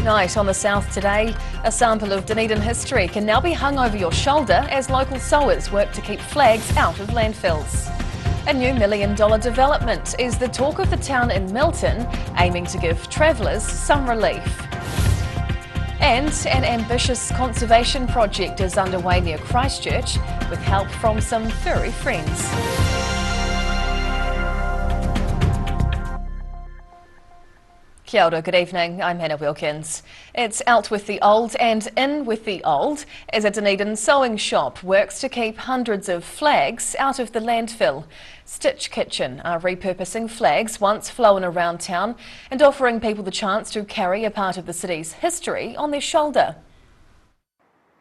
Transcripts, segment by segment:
Night on the South today, a sample of Dunedin history can now be hung over your shoulder as local sowers work to keep flags out of landfills. A new $1 million development is the talk of the town in Milton, aiming to give travellers some relief. And an ambitious conservation project is underway near Christchurch with help from some furry friends. Kia ora, good evening, I'm Hannah Wilkins. It's out with the old and in with the old as a Dunedin sewing shop works to keep hundreds of flags out of the landfill. Stitch Kitchen are repurposing flags once flown around town and offering people the chance to carry a part of the city's history on their shoulder.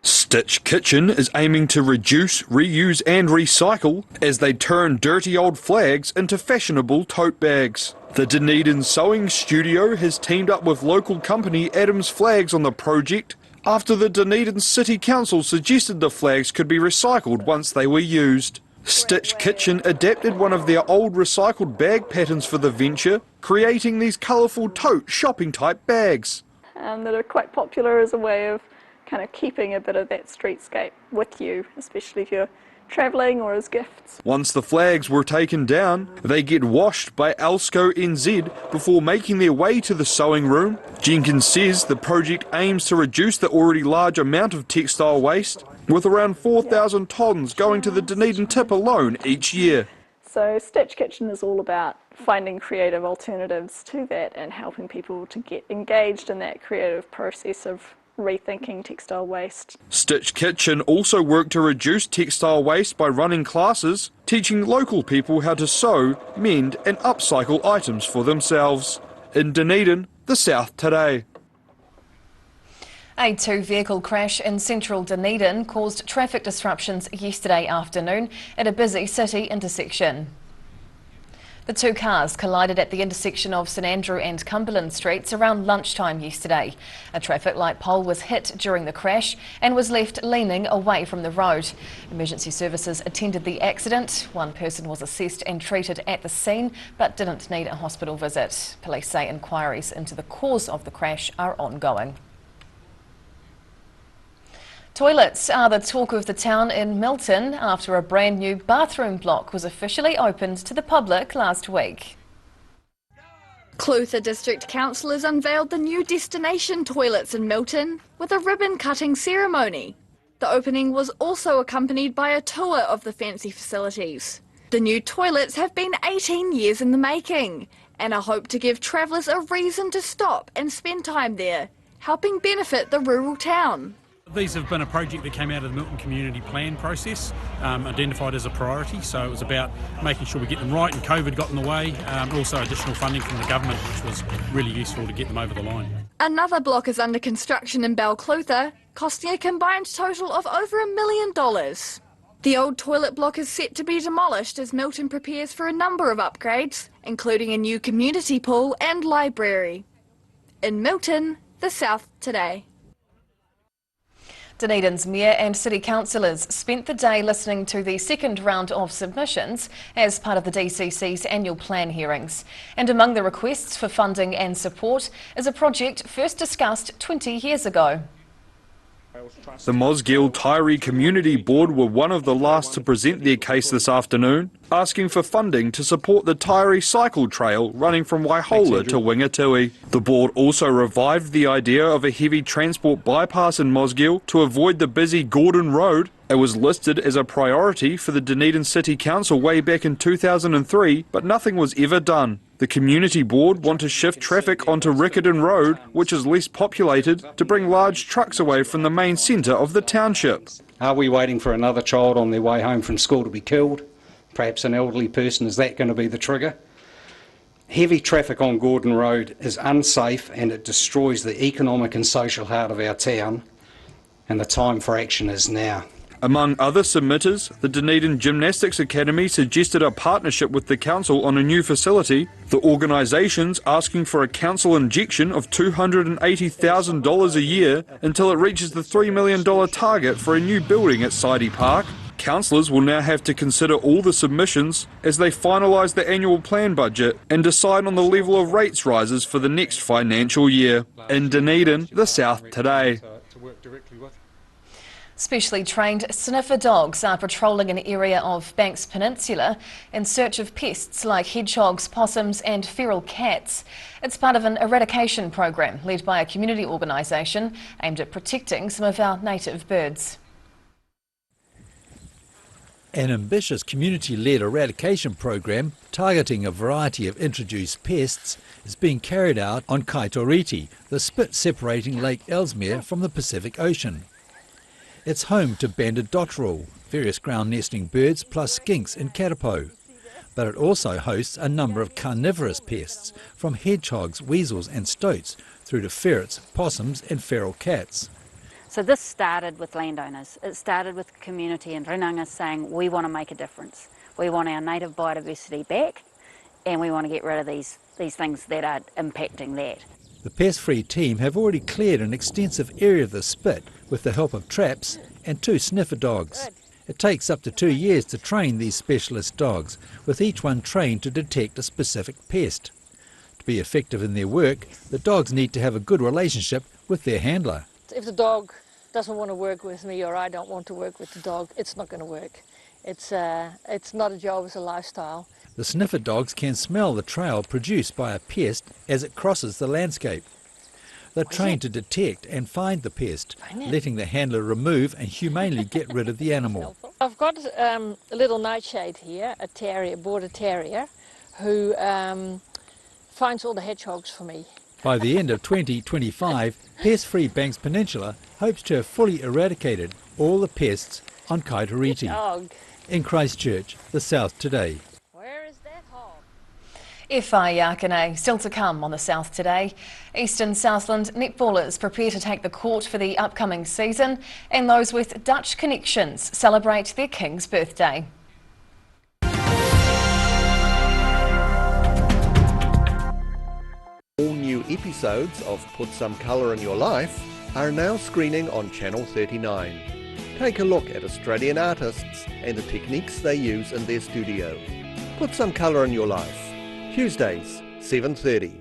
Stitch Kitchen is aiming to reduce, reuse and recycle as they turn dirty old flags into fashionable tote bags. The Dunedin Sewing Studio has teamed up with local company Adams Flags on the project after the Dunedin City Council suggested the flags could be recycled once they were used. Stitch Kitchen adapted one of their old recycled bag patterns for the venture, creating these colourful tote shopping type bags. That are quite popular as a way of kind of keeping a bit of that streetscape with you, especially if you're travelling or as gifts. Once the flags were taken down, they get washed by Alsco NZ before making their way to the sewing room. Jenkins says the project aims to reduce the already large amount of textile waste, with around 4,000 tonnes going to the Dunedin tip alone each year. So Stitch Kitchen is all about finding creative alternatives to that and helping people to get engaged in that creative process of rethinking textile waste. Stitch Kitchen also work to reduce textile waste by running classes, teaching local people how to sew, mend and upcycle items for themselves. In Dunedin, the South today. A two-vehicle crash in central Dunedin caused traffic disruptions yesterday afternoon at a busy city intersection. The two cars collided at the intersection of St Andrew and Cumberland Streets around lunchtime yesterday. A traffic light pole was hit during the crash and was left leaning away from the road. Emergency services attended the accident. One person was assessed and treated at the scene but didn't need a hospital visit. Police say inquiries into the cause of the crash are ongoing. Toilets are the talk of the town in Milton after a brand new bathroom block was officially opened to the public last week. Clutha District Councillors unveiled the new destination toilets in Milton with a ribbon cutting ceremony. The opening was also accompanied by a tour of the fancy facilities. The new toilets have been 18 years in the making and are hoped to give travellers a reason to stop and spend time there, helping benefit the rural town. These have been a project that came out of the Milton Community Plan process, identified as a priority, so it was about making sure we get them right, and COVID got in the way, also additional funding from the government, which was really useful to get them over the line. Another block is under construction in Clutha, costing a combined total of over $1 million. The old toilet block is set to be demolished as Milton prepares for a number of upgrades, including a new community pool and library. In Milton, the South today. Dunedin's Mayor and City Councillors spent the day listening to the second round of submissions as part of the DCC's annual plan hearings. And among the requests for funding and support is a project first discussed 20 years ago. The Mosgiel Taieri Community Board were one of the last to present their case this afternoon, asking for funding to support the Taieri cycle trail running from Waihola to Wingatui. The board also revived the idea of a heavy transport bypass in Mosgiel to avoid the busy Gordon Road. It was listed as a priority for the Dunedin City Council way back in 2003, but nothing was ever done. The Community Board want to shift traffic onto Riccarton Road, which is less populated, to bring large trucks away from the main centre of the township. Are we waiting for another child on their way home from school to be killed? Perhaps an elderly person, is that going to be the trigger? Heavy traffic on Gordon Road is unsafe and it destroys the economic and social heart of our town, and the time for action is now. Among other submitters, the Dunedin Gymnastics Academy suggested a partnership with the council on a new facility. The organisation's asking for a council injection of $280,000 a year until it reaches the $3 million target for a new building at Sidey Park. Councillors will now have to consider all the submissions as they finalise the annual plan budget and decide on the level of rates rises for the next financial year. In Dunedin, the South Today. Specially trained sniffer dogs are patrolling an area of Banks Peninsula in search of pests like hedgehogs, possums and feral cats. It's part of an eradication program led by a community organisation aimed at protecting some of our native birds. An ambitious community-led eradication program targeting a variety of introduced pests is being carried out on Kaitoriti, the spit separating Lake Ellesmere from the Pacific Ocean. It's home to banded dotterel, various ground-nesting birds plus skinks and katapo. But it also hosts a number of carnivorous pests, from hedgehogs, weasels and stoats through to ferrets, possums and feral cats. So this started with landowners. It started with the community and Renanga saying we want to make a difference. We want our native biodiversity back and we want to get rid of these things that are impacting that. The pest-free team have already cleared an extensive area of the spit with the help of traps and 2 sniffer dogs. It takes up to 2 years to train these specialist dogs, with each one trained to detect a specific pest. To be effective in their work, the dogs need to have a good relationship with their handler. If the dog doesn't want to work with me or I don't want to work with the dog, it's not going to work. It's not a job, it's a lifestyle. The sniffer dogs can smell the trail produced by a pest as it crosses the landscape. They're trained to detect and find the pest, letting the handler remove and humanely get rid of the animal. I've got a little nightshade here, a terrier, border terrier, who finds all the hedgehogs for me. By the end of 2025, Pest-Free Banks Peninsula hopes to have fully eradicated all the pests on Kaitoriti. In Christchurch, the South Today. Where is that hog? Whai Yakane, still to come on the South Today. Eastern Southland netballers prepare to take the court for the upcoming season, and those with Dutch connections celebrate their king's birthday. All new episodes of Put Some Colour in Your Life are now screening on Channel 39. Take a look at Australian artists and the techniques they use in their studio. Put Some Colour in Your Life. Tuesdays, 7:30.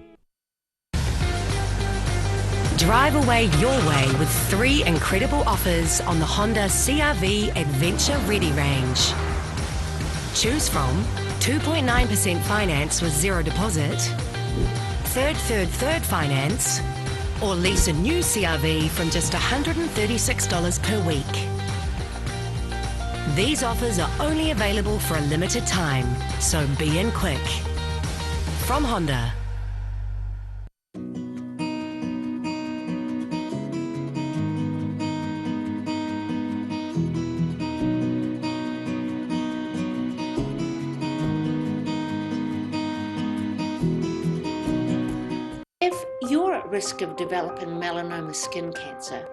Drive away your way with 3 incredible offers on the Honda CR-V Adventure Ready range. Choose from 2.9% finance with 0 deposit, third finance, or lease a new CR-V from just $136 per week. These offers are only available for a limited time, so be in quick. From Honda. If you're at risk of developing melanoma skin cancer,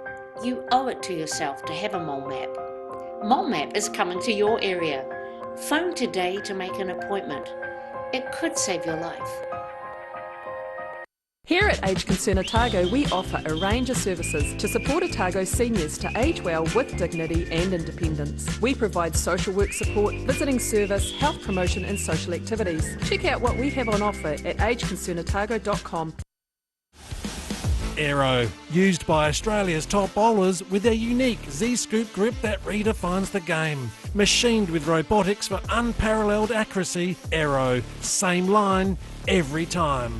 you owe it to yourself to have a mole map. Mole map is coming to your area. Phone today to make an appointment. It could save your life. Here at Age Concern Otago, we offer a range of services to support Otago seniors to age well with dignity and independence. We provide social work support, visiting service, health promotion and social activities. Check out what we have on offer at ageconcernotago.com. Aero, used by Australia's top bowlers with their unique Z-scoop grip that redefines the game. Machined with robotics for unparalleled accuracy, Aero, same line, every time.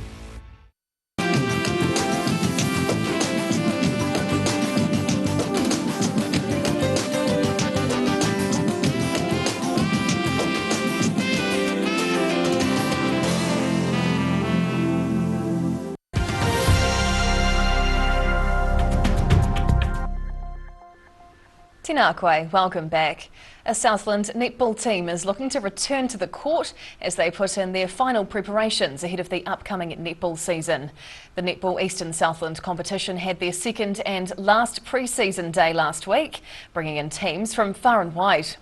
Tēnā koe, welcome back. A Southland netball team is looking to return to the court as they put in their final preparations ahead of the upcoming netball season. The Netball Eastern Southland competition had their second and last pre-season day last week, bringing in teams from far and wide.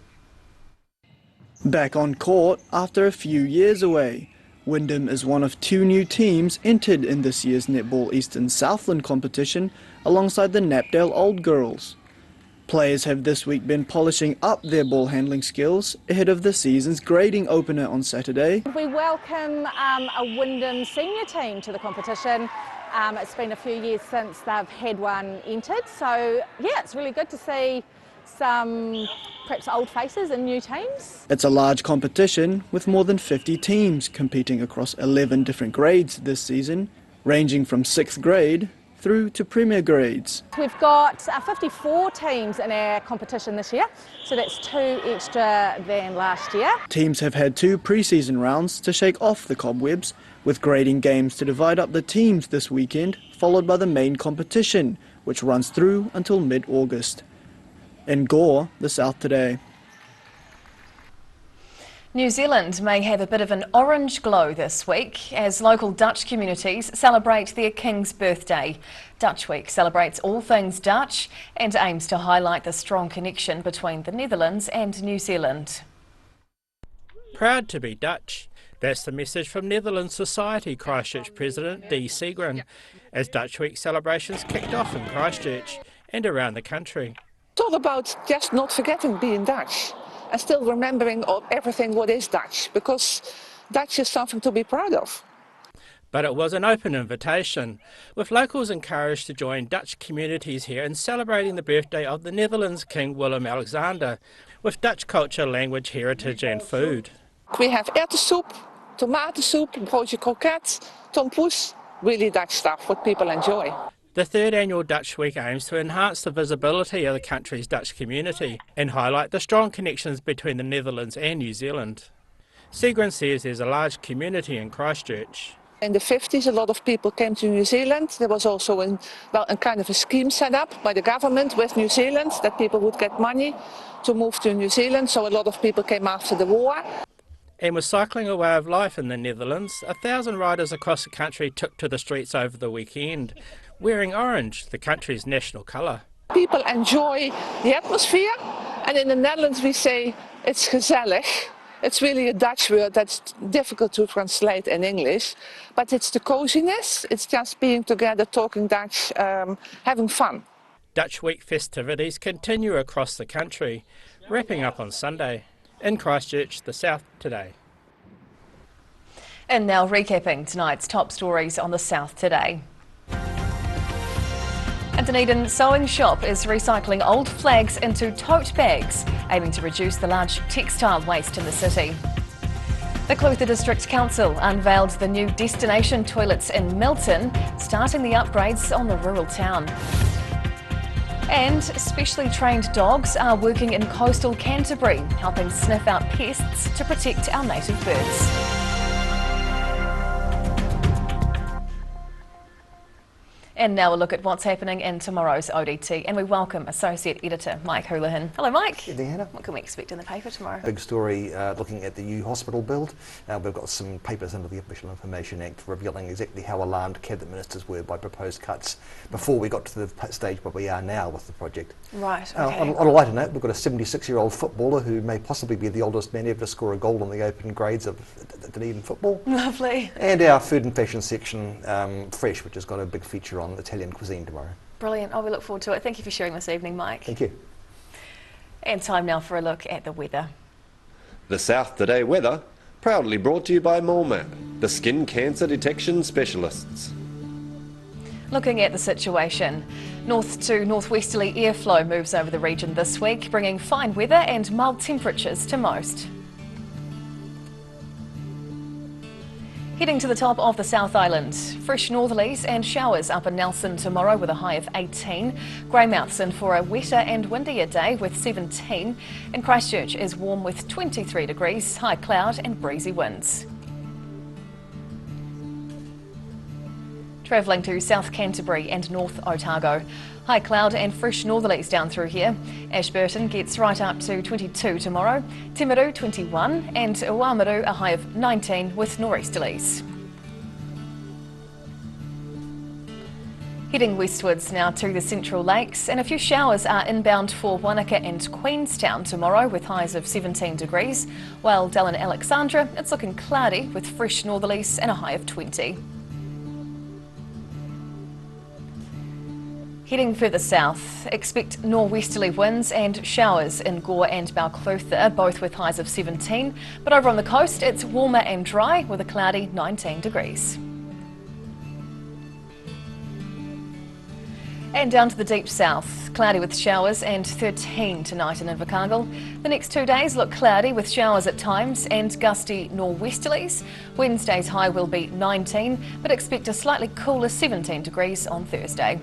Back on court after a few years away, Wyndham is one of 2 new teams entered in this year's Netball Eastern Southland competition alongside the Knapdale Old Girls. Players have this week been polishing up their ball handling skills ahead of the season's grading opener on Saturday. We welcome a Wyndham senior team to the competition. It's been a few years since they've had one entered, so yeah, it's really good to see some perhaps old faces and new teams. It's a large competition with more than 50 teams competing across 11 different grades this season, ranging from 6th grade through to Premier grades. We've got 54 teams in our competition this year, so that's 2 extra than last year. Teams have had 2 pre-season rounds to shake off the cobwebs, with grading games to divide up the teams this weekend, followed by the main competition, which runs through until mid-August. In Gore, the South Today. New Zealand may have a bit of an orange glow this week as local Dutch communities celebrate their King's birthday. Dutch Week celebrates all things Dutch and aims to highlight the strong connection between the Netherlands and New Zealand. Proud to be Dutch. That's the message from Netherlands Society Christchurch President D. Seagren as Dutch Week celebrations kicked off in Christchurch and around the country. It's all about just not forgetting being Dutch and still remembering everything what is Dutch, because Dutch is something to be proud of. But it was an open invitation, with locals encouraged to join Dutch communities here in celebrating the birthday of the Netherlands King Willem-Alexander, with Dutch culture, language, heritage and food. We have erwtensoep, tomatensoup, broodje kroket, tompoes, really Dutch stuff, what people enjoy. The third annual Dutch Week aims to enhance the visibility of the country's Dutch community and highlight the strong connections between the Netherlands and New Zealand. Seagren says there's a large community in Christchurch. In the 50s, a lot of people came to New Zealand. There was also a kind of a scheme set up by the government with New Zealand that people would get money to move to New Zealand, so a lot of people came after the war. And with cycling a way of life in the Netherlands, 1,000 riders across the country took to the streets over the weekend, wearing orange, the country's national colour. People enjoy the atmosphere, and in the Netherlands we say it's gezellig. It's really a Dutch word that's difficult to translate in English, but it's the coziness, it's just being together, talking Dutch, having fun. Dutch Week festivities continue across the country, wrapping up on Sunday. In Christchurch, the South Today. And now recapping tonight's top stories on the South Today. A Dunedin sewing shop is recycling old flags into tote bags, aiming to reduce the large textile waste in the city. The Clutha District Council unveiled the new destination toilets in Milton, starting the upgrades on the rural town. And specially trained dogs are working in coastal Canterbury, helping sniff out pests to protect our native birds. And now a look at what's happening in tomorrow's ODT, and we welcome Associate Editor Mike Houlihan. Hello Mike. Good day, Hannah. What can we expect in the paper tomorrow? Big story looking at the new hospital build. We've got some papers under the Official Information Act revealing exactly how alarmed cabinet ministers were by proposed cuts before we got to the stage where we are now with the project. Right, okay. On a lighter note, we've got a 76-year-old footballer who may possibly be the oldest man ever to score a goal in the open grades of Dunedin football. Lovely. And our food and fashion section, Fresh, which has got a big feature on Italian cuisine tomorrow. Brilliant. Oh, we look forward to it. Thank you for sharing this evening, Mike. Thank you. And time now for a look at the weather. The South Today weather, proudly brought to you by MoleMap, the skin cancer detection specialists. Looking at the situation, north to northwesterly airflow moves over the region this week, bringing fine weather and mild temperatures to most. Heading to the top of the South Island, fresh northerlies and showers up in Nelson tomorrow with a high of 18. Greymouth's in for a wetter and windier day with 17. And Christchurch is warm with 23 degrees, high cloud and breezy winds. Travelling to South Canterbury and North Otago. High cloud and fresh northerlies down through here. Ashburton gets right up to 22 tomorrow, Timaru 21 and Oamaru a high of 19 with nor'easterlies. Heading westwards now to the Central Lakes, and a few showers are inbound for Wanaka and Queenstown tomorrow with highs of 17 degrees, while down in Alexandra it's looking cloudy with fresh northerlies and a high of 20. Heading further south, expect norwesterly winds and showers in Gore and Balclutha, both with highs of 17. But over on the coast, it's warmer and dry with a cloudy 19 degrees. And down to the deep south, cloudy with showers and 13 tonight in Invercargill. The next 2 days look cloudy with showers at times and gusty norwesterlies. Wednesday's high will be 19, but expect a slightly cooler 17 degrees on Thursday.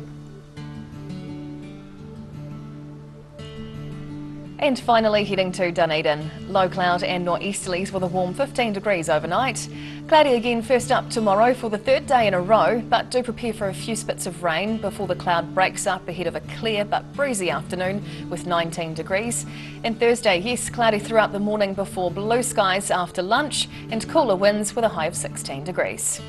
And finally heading to Dunedin. Low cloud and nor'easterlies with a warm 15 degrees overnight. Cloudy again first up tomorrow for the third day in a row, but do prepare for a few spits of rain before the cloud breaks up ahead of a clear but breezy afternoon with 19 degrees. And Thursday, yes, cloudy throughout the morning before blue skies after lunch and cooler winds with a high of 16 degrees.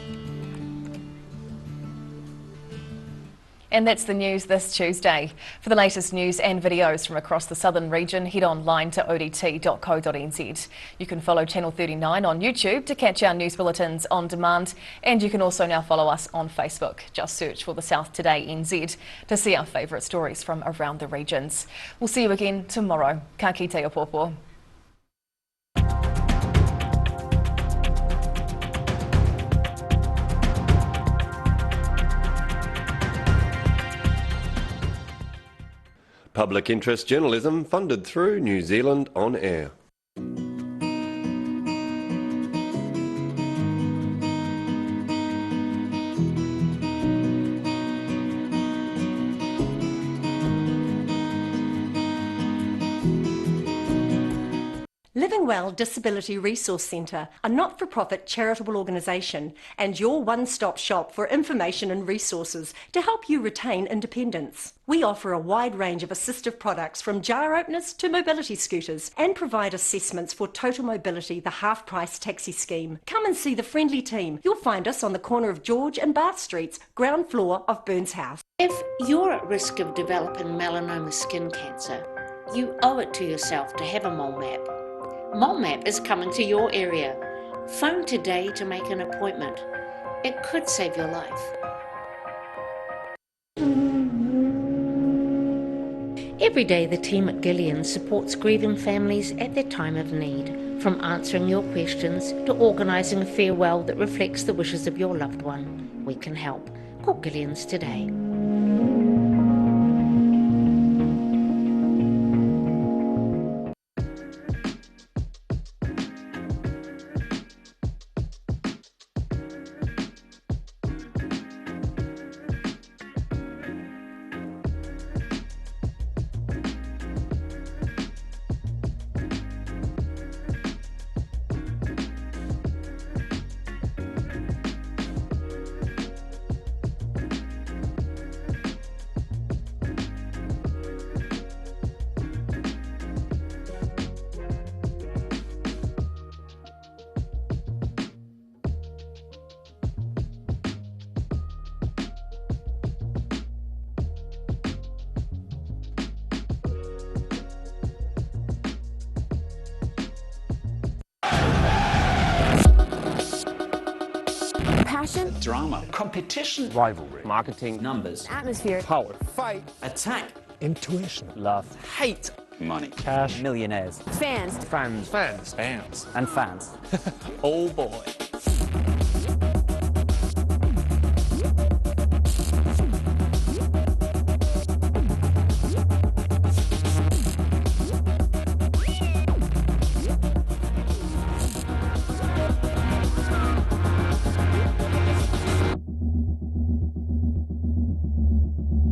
And that's the news this Tuesday. For the latest news and videos from across the southern region, head online to odt.co.nz. You can follow Channel 39 on YouTube to catch our news bulletins on demand, and you can also now follow us on Facebook. Just search for the South Today NZ to see our favourite stories from around the regions. We'll see you again tomorrow. Ka kite o pōpō. Public interest journalism funded through New Zealand On Air. Living Well Disability Resource Centre, a not-for-profit charitable organisation and your one-stop shop for information and resources to help you retain independence. We offer a wide range of assistive products from jar openers to mobility scooters and provide assessments for Total Mobility, the half-price taxi scheme. Come and see the friendly team. You'll find us on the corner of George and Bath Streets, ground floor of Burns House. If you're at risk of developing melanoma skin cancer, you owe it to yourself to have a mole map. Mole Map is coming to your area. Phone today to make an appointment. It could save your life. Every day the team at Gillian supports grieving families at their time of need, from answering your questions to organising a farewell that reflects the wishes of your loved one. We can help. Call Gillian's today. Passion, drama, competition, rivalry, marketing, numbers, atmosphere, power, fight, attack, intuition, love, hate, money, cash, millionaires, fans, and fans. Oh boy.